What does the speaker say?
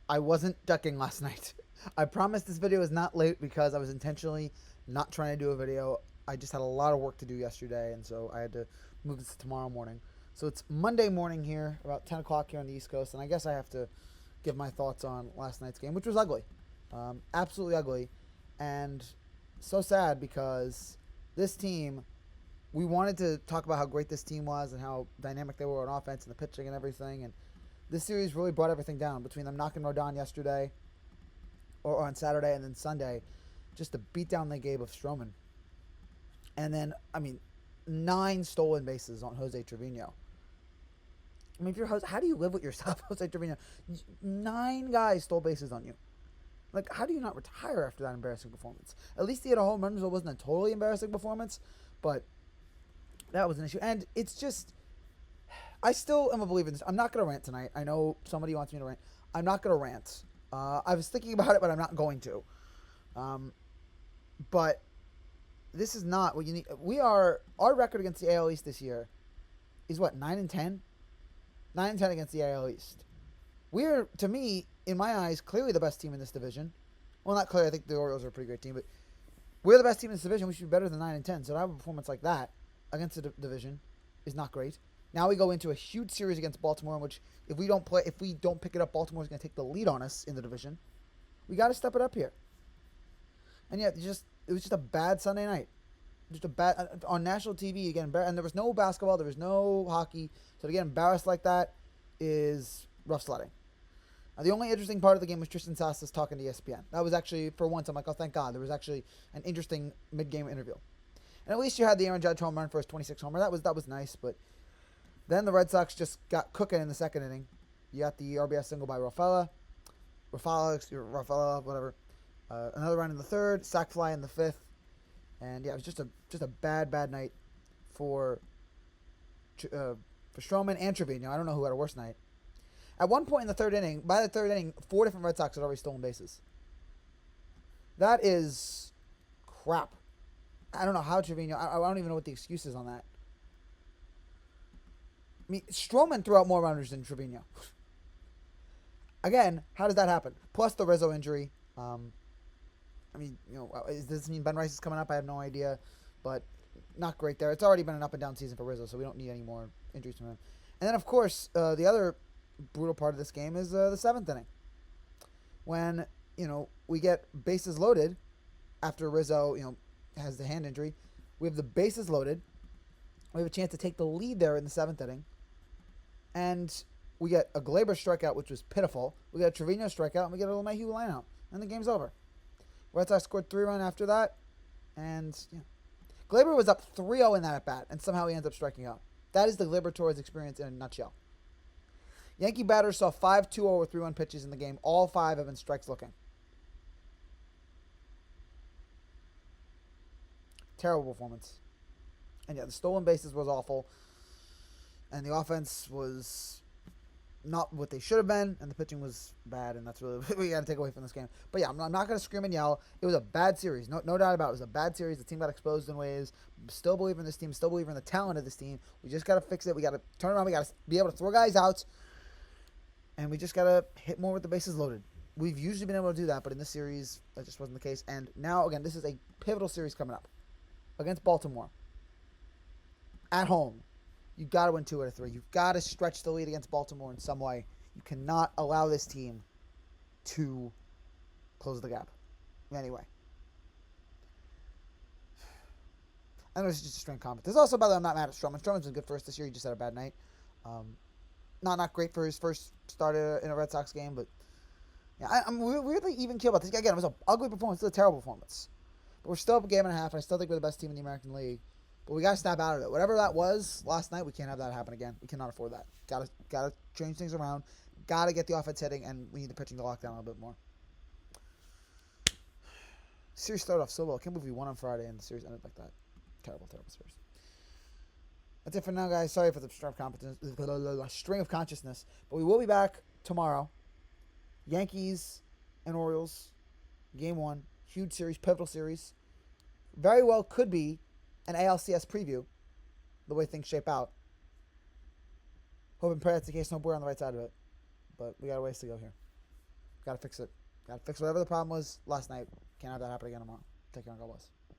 I wasn't ducking last night. I promise this video is not late because I was intentionally not trying to do a video. I just had a lot of work to do yesterday, and so I had to move this to tomorrow morning. So it's Monday morning here, about 10 o'clock here on the East Coast, and I guess I have to give my thoughts on last night's game, which was ugly. Absolutely ugly. And so sad because this team, we wanted to talk about how great this team was and how dynamic they were on offense and the pitching and everything, and this series really brought everything down between them knocking Rodon yesterday or on Saturday and then Sunday. Just the beatdown they gave of Stroman. And then, 9 stolen bases on Jose Trevino. I mean, if you're Jose, how do you live with yourself, Jose Trevino? 9 guys stole bases on you. Like, how do you not retire after that embarrassing performance? At least he had a home run, so it wasn't a totally embarrassing performance, but that was an issue. And it's just, I still am a believer in this. I'm not going to rant tonight. I know somebody wants me to rant. I'm not going to rant. I was thinking about it, but I'm not going to. But this is not what you need. Our record against the AL East this year is what, 9-10? 9-10 against the AL East. We're, to me, in my eyes, clearly the best team in this division. Well, not clearly. I think the Orioles are a pretty great team, but we're the best team in this division. We should be better than 9-10. So to have a performance like that against the division is not great. Now we go into a huge series against Baltimore, in which if we don't pick it up, Baltimore's going to take the lead on us in the division. We got to step it up here. And yeah, it was just a bad Sunday night, just a bad on national TV again. And there was no basketball, there was no hockey, so to get embarrassed like that is rough sledding. The only interesting part of the game was Tristan Sassas talking to ESPN. That was actually, for once, I'm like, oh, thank God, there was actually an interesting mid-game interview. And at least you had the Aaron Judge home run for his 26th homer. That was nice, but then the Red Sox just got cooking in the second inning. You got the RBI single by Rafaela, whatever. Another run in the third, sac fly in the fifth, and yeah, it was just a bad night for Stroman and Trevino. I don't know who had a worse night. At one point in the third inning, by the third inning, 4 different Red Sox had already stolen bases. That is crap. I don't know how Trevino. I don't even know what the excuse is on that. I mean, Stroman threw out more runners than Trevino. Again, how does that happen? Plus the Rizzo injury. Does this mean Ben Rice is coming up? I have no idea, but not great there. It's already been an up and down season for Rizzo, so we don't need any more injuries from him. And then, of course, the other brutal part of this game is the 7th inning, when we get bases loaded after Rizzo has the hand injury. We have the bases loaded. We have a chance to take the lead there in the 7th inning. And we get a Glaber strikeout, which was pitiful. We get a Trevino strikeout, and we get a LeMahieu lineout. And the game's over. Red Sox scored 3 runs after that. And Glaber was up 3-0 in that at-bat, and somehow he ends up striking out. That is the Glaber Torres experience in a nutshell. Yankee batters saw 5-2 over 3-1 pitches in the game. All 5 have been strikes looking. Terrible performance. And yeah, the stolen bases was awful. And the offense was not what they should have been, and the pitching was bad, and that's really what we got to take away from this game. But yeah, I'm not going to scream and yell. It was a bad series. No doubt about it. It was a bad series. The team got exposed in ways. Still believe in this team. Still believe in the talent of this team. We just got to fix it. We got to turn around. We got to be able to throw guys out, and we just got to hit more with the bases loaded. We've usually been able to do that, but in this series, that just wasn't the case. And now, again, this is a pivotal series coming up against Baltimore. At home. You've got to win 2 out of 3. You've got to stretch the lead against Baltimore in some way. You cannot allow this team to close the gap. Anyway. I know it's just a strange comment. There's also, by the way, I'm not mad at Stroman. Stroman's been good for us this year. He just had a bad night. Not great for his first start in a Red Sox game, but yeah, I'm weirdly even keel about this. Again, it was an ugly performance. It was a terrible performance. But we're still up a game and a half, and I still think we're the best team in the American League. But we got to snap out of it. Whatever that was last night, we can't have that happen again. We cannot afford that. Got to change things around. Got to get the offense hitting, and we need the pitching to lock down a little bit more. Series started off so well. I can't believe we won on Friday, and the series ended like that. Terrible series. That's it for now, guys. Sorry for the string of consciousness. But we will be back tomorrow. Yankees and Orioles. Game 1. Huge series. Pivotal series. Very well could be an ALCS preview, the way things shape out. Hope and pray that's the case. Hope we're on the right side of it. But we got a ways to go here. Gotta fix it. Gotta fix whatever the problem was last night. Can't have that happen again tomorrow. Take care, and God bless.